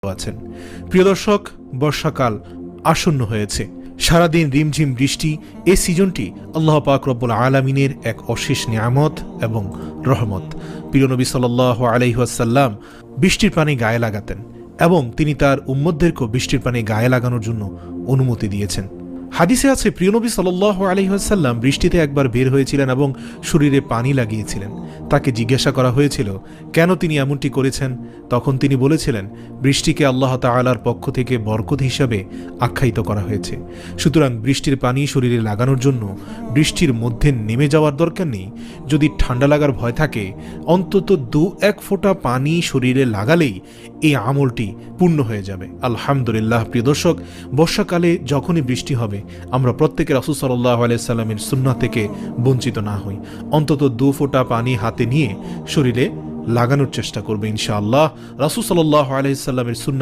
আছেন। প্রিয় দর্শক, বর্ষাকাল আসন্ন হয়েছে। সারাদিন রিমঝিম বৃষ্টি। এই সিজনটি আল্লাহ পাক রব্বুল আলামিনের এক অশেষ নিয়ামত এবং রহমত। প্রিয় নবী সাল্লাল্লাহু আলাইহি ওয়াসাল্লাম বৃষ্টির পানি গায়ে লাগাতেন এবং তিনি তার উম্মতদেরকেও বৃষ্টির পানি গায়ে লাগানোর জন্য অনুমতি দিয়েছেন। হাদিসে আছে, প্রিয় নবী সাল্লাল্লাহু আলাইহি ওয়াসাল্লাম বৃষ্টিতে একবার বের হয়েছিলেন এবং শরীরে পানি লাগিয়েছিলেন। তাকে জিজ্ঞাসা করা হয়েছিল কেন তিনি এমনটি করেছেন। তখন তিনি বলেছিলেন, বৃষ্টিকে আল্লাহ তাআলার পক্ষ থেকে বরকত হিসাবে আখ্যায়িত করা হয়েছে। সুতরাং বৃষ্টির পানি শরীরে লাগানোর জন্য বৃষ্টির মধ্যে নেমে যাওয়ার দরকার নেই। যদি ঠান্ডা লাগার ভয় থাকে, অন্তত 2-1 ফোঁটা পানি শরীরে লাগালেই এই আমলটি পূর্ণ হয়ে যাবে। আলহামদুলিল্লাহ। প্রিয় দর্শক, বর্ষাকালে যখনই বৃষ্টি হবে আমরা প্রত্যেকে রাসূল সাল্লাল্লাহু আলাইহি সাল্লামের সুন্নাহ থেকে বঞ্চিত না হই। অন্তত 2 ফোঁটা পানি হাতে নিয়ে শরীরে লাগানোর চেষ্টা করবে ইনশাআল্লাহ। রাসূল সাল্লাল্লাহু আলাইহি সাল্লামের সুন্নাহ